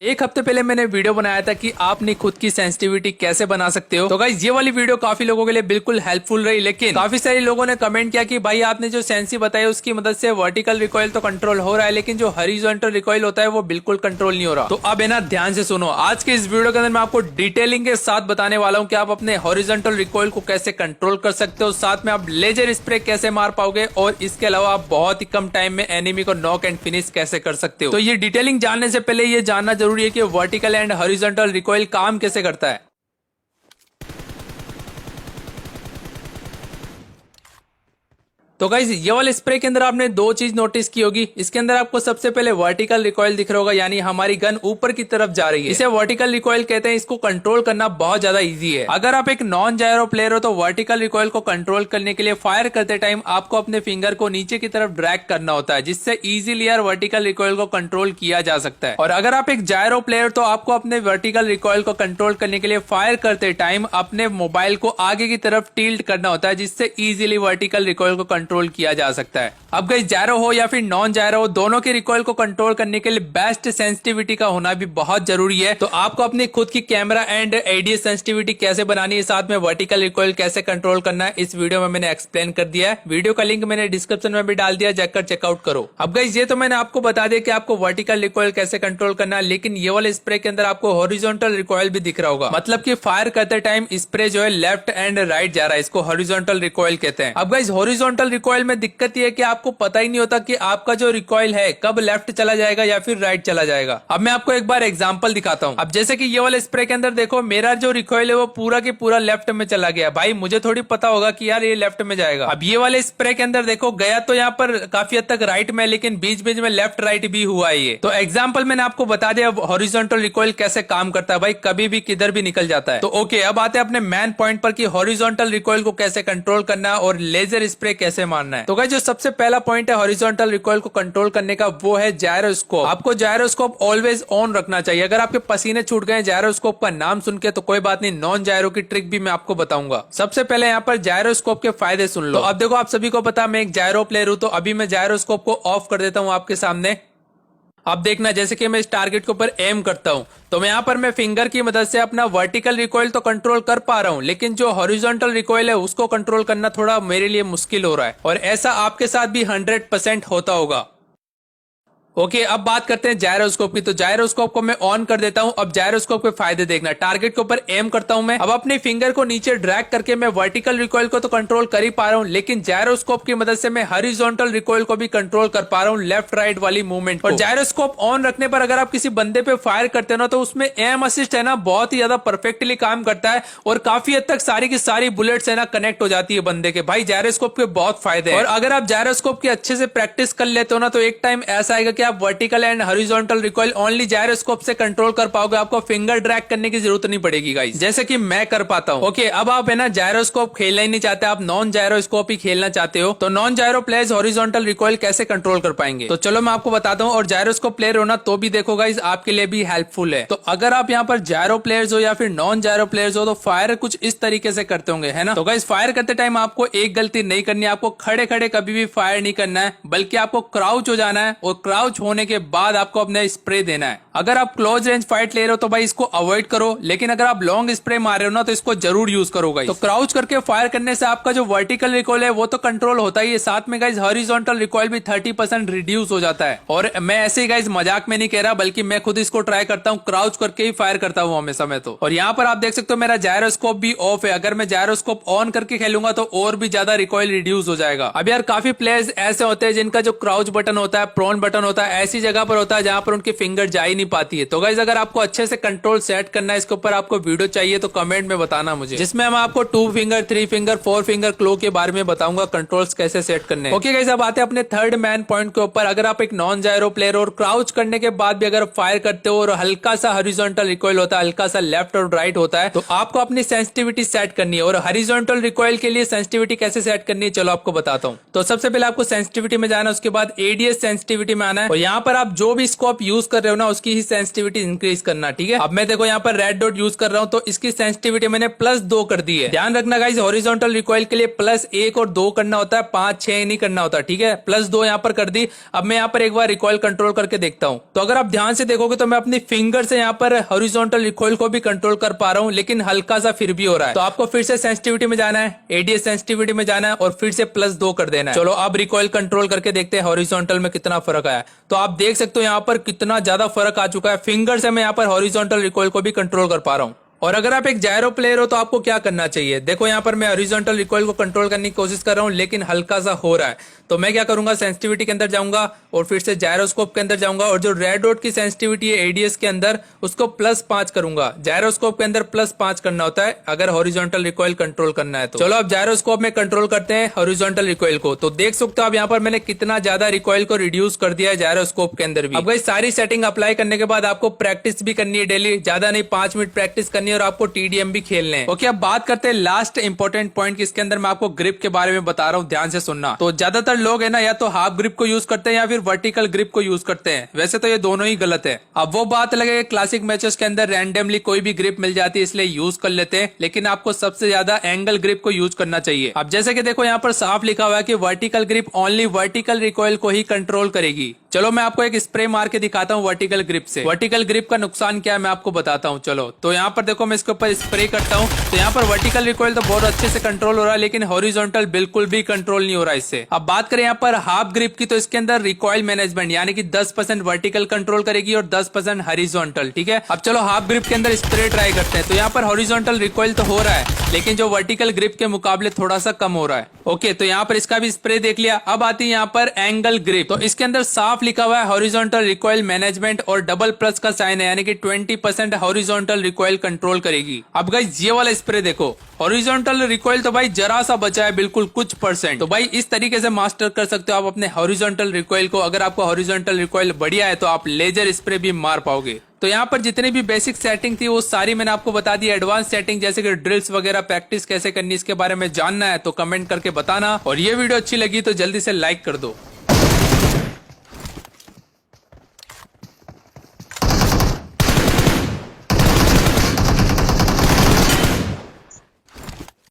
एक हफ्ते पहले मैंने वीडियो बनाया था कि आप अपनी खुद की सेंसिटिविटी कैसे बना सकते हो। तो गाइस ये वाली वीडियो काफी लोगों के लिए बिल्कुल हेल्पफुल रही, लेकिन काफी सारे लोगों ने कमेंट किया कि भाई आपने जो सेंसी बताई उसकी मदद से वर्टिकल रिकॉइल तो कंट्रोल हो रहा है, लेकिन जो हॉरिजॉन्टल रिकॉइल होता है वो बिल्कुल कंट्रोल नहीं हो रहा। तो अब है ना, ध्यान से सुनो। आज के इस वीडियो के अंदर मैं आपको डिटेलिंग के साथ बताने वाला हूँ कि आप अपने हॉरिजॉन्टल रिकॉइल को कैसे कंट्रोल कर सकते हो, साथ में आप लेजर स्प्रे कैसे मार पाओगे, और इसके अलावा आप बहुत ही कम टाइम में एनिमी को नॉक एंड फिनिश कैसे कर सकते हो। तो ये डिटेलिंग जानने से पहले ये जानना जरूरी है कि वर्टिकल एंड हॉरिजॉन्टल रिकॉइल काम कैसे करता है। तो गाइज ये वाले स्प्रे के अंदर आपने दो चीज नोटिस की होगी। इसके अंदर आपको सबसे पहले वर्टिकल रिकॉइल दिख रहा होगा, यानी हमारी गन ऊपर की तरफ जा रही है। इसे वर्टिकल रिकॉइल कहते हैं। इसको कंट्रोल करना बहुत ज्यादा इजी है। अगर आप एक नॉन जायरो प्लेयर हो तो वर्टिकल रिकॉइल को कंट्रोल करने के लिए फायर करते टाइम आपको अपने फिंगर को नीचे की तरफ ड्रैग करना होता है, जिससे इजीली यार वर्टिकल रिकॉइल को कंट्रोल किया जा सकता है। और अगर आप एक जायरो प्लेयर तो आपको अपने वर्टिकल रिकॉइल को कंट्रोल करने के लिए फायर करते टाइम अपने मोबाइल को आगे की तरफ टिल्ट करना होता है, जिससे इजीली वर्टिकल रिकॉइल को कंट्रोल किया जा सकता है। अब गाइस जायरो हो या फिर नॉन जायरो हो, दोनों के रिकॉइल को कंट्रोल करने के लिए बेस्ट सेंसिटिविटी का होना भी बहुत जरूरी है। तो आपको अपनी खुद की कैमरा एंड एडीएस सेंसिटिविटी कैसे बनानी है, साथ में वर्टिकल रिकॉइल कैसे कंट्रोल करना है, इस वीडियो में मैंने एक्सप्लेन कर दिया है। वीडियो का लिंक मैंने डिस्क्रिप्शन में भी डाल दिया, जाकर चेकआउट करो। अब गाइस ये तो मैंने आपको बता दिया कि आपको वर्टिकल रिकॉइल कैसे कंट्रोल करना है, लेकिन ये वाले स्प्रे के अंदर आपको हॉरिजॉन्टल रिकॉइल भी दिख रहा होगा। मतलब कि फायर करते टाइम स्प्रे जो है लेफ्ट एंड राइट जा रहा है, इसको हॉरिजॉन्टल रिकॉइल कहते हैं। अब गाइस हॉरिजॉन्टल रिकॉइल में दिक्कत ये है कि आपको पता ही नहीं होता कि आपका जो रिकॉइल है कब लेफ्ट चला जाएगा या फिर राइट चला जाएगा। अब मैं आपको एक बार एग्जांपल दिखाता हूं। अब जैसे कि ये वाले स्प्रे के अंदर देखो, मेरा जो रिकॉइल है वो पूरा के पूरा लेफ्ट में चला गया। भाई मुझे थोड़ी पता होगा कि यार ये लेफ्ट में जाएगा। अब ये वाले स्प्रे के अंदर देखो, गया तो यहाँ पर काफी हद तक राइट में, लेकिन बीच बीच में लेफ्ट राइट भी हुआ है ये। तो एग्जाम्पल मैंने आपको बता दिया हॉरिजॉन्टल रिकॉइल कैसे काम करता है। भाई कभी भी किधर भी निकल जाता है। तो ओके, अब आते हैं अपने मेन पॉइंट पर कि हॉरिजॉन्टल रिकॉइल को कैसे कंट्रोल करना है और लेजर स्प्रे कैसे मारना है। तो गाइस जो सबसे पहला पॉइंट है हॉरिजॉन्टल रिकॉइल को कंट्रोल करने का, वो है जायरोस्कोप। आपको जायरोस्कोप ऑलवेज ऑन रखना चाहिए। अगर आपके पसीने छूट गए जायरोस्कोप का नाम सुन के तो कोई बात नहीं, नॉन जायरो की ट्रिक भी मैं आपको बताऊंगा। सबसे पहले यहाँ पर जायरोस्कोप के फायदे सुन लो। तो अब देखो, आप सभी को पता मैं एक जायरो प्लेयर हूं, तो अभी मैं जायरोस्कोप को ऑफ कर देता हूं आपके सामने। अब देखना, जैसे कि मैं इस टारगेट के ऊपर एम करता हूं तो मैं यहाँ पर मैं फिंगर की मदद से अपना वर्टिकल रिकॉइल तो कंट्रोल कर पा रहा हूं, लेकिन जो हॉरिजॉन्टल रिकॉइल है उसको कंट्रोल करना थोड़ा मेरे लिए मुश्किल हो रहा है। और ऐसा आपके साथ भी 100% होता होगा। ओके, अब बात करते हैं जायरोस्कोप की। तो जायरोस्कोप को मैं ऑन कर देता हूं। अब जायरोस्कोप के फायदे देखना। टारगेट के ऊपर एम करता हूं मैं। अब अपने फिंगर को नीचे ड्रैग करके मैं वर्टिकल रिकॉइल को तो कंट्रोल कर ही पा रहा हूं, लेकिन जायरोस्कोप की मदद से मैं हॉरिजॉन्टल रिकॉइल को भी कंट्रोल कर पा रहा हूं, लेफ्ट राइट वाली मूवमेंट। और जायरोस्कोप ऑन रखने पर अगर आप किसी बंदे पे फायर करते हो ना, तो उसमें एम असिस्ट है ना बहुत ही ज्यादा परफेक्टली काम करता है, और काफी हद तक सारी की सारी बुलेट्स है ना कनेक्ट हो जाती है बंदे के। भाई जायरोस्कोप के बहुत फायदे हैं। और अगर आप जायरोस्कोप की अच्छे से प्रैक्टिस कर लेते हो ना, तो एक टाइम ऐसा आएगा कि आप vertical and horizontal recoil only gyroscope से कंट्रोल कर पाओगे। आपको फिंगर ड्रैग करने की जरूरत नहीं पड़ेगी गाइस, जैसे कि मैं कर पाता हूं। ओके, अब आप है ना जायरोस्कोप खेलना ही नहीं चाहते, आप नॉन जायरोस्कोप ही खेलना चाहते हो, तो नॉन जायरो प्लेयर्स हॉरिजॉन्टल रिकॉइल कैसे कंट्रोल कर पाएंगे। तो चलो मैं आपको बताता हूं। और जायरोस्कोप प्लेयर हो ना तो भी देखो गाइस, आपके लिए भी हेल्पफुल है। तो अगर आप यहाँ पर जायरो प्लेयर्स हो या फिर नॉन जायरो प्लेयर्स हो, तो फायर कुछ इस तरीके से करते होंगे, है ना। तो गाइस फायर करते टाइम आपको एक गलती नहीं करनी है। आपको खड़े खड़े कभी भी फायर नहीं करना है, बल्कि आपको क्राउच हो जाना है, और क्राउच होने के बाद आपको अपने स्प्रे देना है। अगर आप क्लोज रेंज फाइट ले रहे हो तो भाई इसको अवॉइड करो, लेकिन अगर आप लॉन्ग स्प्रे मार रहे हो ना तो इसको जरूर यूज करो गाइस। तो क्राउच करके फायर करने से आपका जो वर्टिकल रिकॉइल है वो तो कंट्रोल होता ही है, साथ में गाइस हॉरिजॉन्टल रिकॉइल भी 30% रिड्यूस हो जाता है। और मैं ऐसे ही गाइस मजाक में नहीं कह रहा, बल्कि मैं खुद इसको ट्राई करता हूँ, क्राउच करके ही फायर करता हूँ हमेशा में। तो और यहाँ पर आप देख सकते हो मेरा जायरोस्कोप भी ऑफ है। अगर मैं जायरोस्कोप ऑन करके खेलूंगा तो और भी ज्यादा रिकॉइल रिड्यूस हो जाएगा। अब यार काफी प्लेयर्स ऐसे होते हैं जिनका जो क्राउच बटन होता है, प्रोन बटन होता है, ऐसी जगह पर होता है जहां पर उनकी फिंगर जा ही नहीं पाती है। तो गाइस अगर आपको अच्छे से कंट्रोल सेट करना है इसके ऊपर, आपको वीडियो चाहिए तो कमेंट में बताना मुझे, जिसमें मैं आपको 2 फिंगर 3 फिंगर 4 फिंगर क्लो के बारे में बताऊंगा कंट्रोल्स कैसे सेट करने हैं। ओके गाइस, अब आते हैं अपने थर्ड मैन पॉइंट के ऊपर। अगर आप एक नॉन जायरो प्लेयर और क्राउच करने के बाद भी अगर फायर करते हो और हल्का सा हॉरिजॉन्टल रिकॉइल होता है, हल्का सा लेफ्ट और राइट होता है, तो आपको अपनी सेंसिटिविटी सेट करनी है। और हॉरिजॉन्टल रिकॉइल के लिए सेंसिटिविटी कैसे सेट करनी है चलो आपको बताता हूँ। तो सबसे पहले आपको सेंसिटिविटी में जाना है, उसके बाद एडीएस सेंसिटिविटी में आना है, और यहाँ पर आप जो भी स्कोप यूज कर रहे हो ना उसकी ही सेंसिटिविटी इंक्रीज करना, ठीक है। अब मैं देखो यहाँ पर रेड डॉट यूज कर रहा हूँ तो इसकी सेंसिटिविटी मैंने +2 कर दी है। ध्यान रखना गाइस, हॉरिजॉन्टल रिकॉइल के लिए +1 और 2 करना होता है, 5 6 नहीं करना होता, ठीक है। +2 यहाँ पर कर दी। अब मैं यहाँ पर एक बार रिकॉइल कंट्रोल करके देखता हूँ। तो अगर आप ध्यान से देखोगे तो मैं अपनी फिंगर से यहाँ पर हॉरिजॉन्टल रिकॉइल को भी कंट्रोल कर पा रहा हूँ, लेकिन हल्का सा फिर भी हो रहा है। तो आपको फिर से सेंसिटिविटी में जाना है, एडीएस सेंसिटिविटी में जाना है और फिर से +2 कर देना है। चलो अब रिकॉइल कंट्रोल करके देखते हैं हॉरिजॉन्टल में कितना फर्क आया। तो आप देख सकते हो यहाँ पर कितना ज्यादा फर्क आ चुका है। फिंगर से मैं यहाँ पर हॉरिजॉन्टल रिकॉइल को भी कंट्रोल कर पा रहा हूँ। और अगर आप एक जायरो प्लेयर हो तो आपको क्या करना चाहिए, देखो यहाँ पर मैं हॉरिजॉन्टल रिकॉइल को कंट्रोल करने की कोशिश कर रहा हूँ लेकिन हल्का सा हो रहा है। तो मैं क्या करूंगा, सेंसिटिविटी के अंदर जाऊंगा और फिर से जायरोस्कोप के अंदर जाऊंगा और जो रेड डॉट की सेंसिटिविटी है एडीएस के अंदर उसको +5 करूंगा। जायरोस्कोप के अंदर +5 करना होता है अगर हॉरिजॉन्टल रिकॉइल कंट्रोल करना है तो। चलो अब जायरोस्कोप में कंट्रोल करते हैं हॉरिजॉन्टल रिकॉइल को। तो देख सकते हो आप यहाँ पर मैंने कितना ज्यादा रिकॉइल को रिड्यूस कर दिया है जायरोस्कोप के अंदर भी। अब गाइस सारी सेटिंग अप्लाई करने के बाद आपको प्रैक्टिस भी करनी है डेली, ज्यादा नहीं 5 मिनट प्रैक्टिस करनी है और आपको टीडीएम भी खेलने हैं। ओके, अब बात करते हैं लास्ट इंपॉर्टेंट पॉइंट की। इसके अंदर मैं आपको ग्रिप के बारे में बता रहा हूँ, ध्यान से सुनना। तो ज्यादातर लोग है ना या तो हाफ ग्रिप को यूज करते हैं या फिर वर्टिकल ग्रिप को यूज करते हैं। वैसे तो ये दोनों ही गलत है। अब वो बात लगे क्लासिक मैचेस के अंदर रैंडमली कोई भी ग्रिप मिल जाती है इसलिए यूज कर लेते हैं, लेकिन आपको सबसे ज्यादा एंगल ग्रिप को यूज करना चाहिए। अब जैसे कि देखो यहाँ पर साफ लिखा हुआ है कि vertical grip only vertical recoil को ही कंट्रोल करेगी। चलो मैं आपको एक स्प्रे मार के दिखाता हूँ वर्टिकल ग्रिप से। वर्टिकल ग्रिप का नुकसान क्या है मैं आपको बताता हूँ। चलो तो यहाँ पर देखो मैं इसके ऊपर स्प्रे करता हूँ तो यहाँ पर वर्टिकल रिकॉइल तो बहुत अच्छे से कंट्रोल हो रहा है लेकिन हॉरिजॉन्टल बिल्कुल भी कंट्रोल नहीं हो रहा इससे। अब बात करें यहाँ पर हाफ ग्रिप की तो इसके अंदर रिकॉइल मैनेजमेंट यानी कि 10% वर्टिकल कंट्रोल करेगी और 10% हॉरिजॉन्टल, ठीक है। अब चलो हाफ ग्रिप के अंदर स्प्रे ट्राई करते हैं। तो यहाँ पर हॉरिजॉन्टल रिकॉइल तो हो रहा है लेकिन जो वर्टिकल ग्रिप के मुकाबले थोड़ा सा कम हो रहा है। ओके, तो यहाँ पर इसका भी स्प्रे देख लिया। अब आती है यहाँ पर एंगल ग्रिप। तो इसके अंदर साफ लिखा हुआ है हॉरिजॉन्टल रिकॉइल मैनेजमेंट और डबल प्लस का साइन है यानी कि 20% हॉरिजॉन्टल रिकॉइल कंट्रोल करेगी। अब गाइस ये वाला स्प्रे देखो, हॉरिजॉन्टल रिकॉइल तो भाई जरा सा बचा है, बिल्कुल कुछ %। तो भाई इस तरीके से मास्टर कर सकते हो आप अपने हॉरिजॉन्टल रिकॉइल को। अगर आपको हॉरिजॉन्टल रिकॉइल बढ़िया है तो आप लेजर स्प्रे भी मार पाओगे। तो यहाँ पर जितनी भी बेसिक सेटिंग थी वो सारी मैंने आपको बता दी। एडवांस सेटिंग जैसे कि ड्रिल्स वगैरह प्रैक्टिस कैसे करनी इसके बारे में जानना है तो कमेंट करके बताना। और ये वीडियो अच्छी लगी तो जल्दी से लाइक कर दो।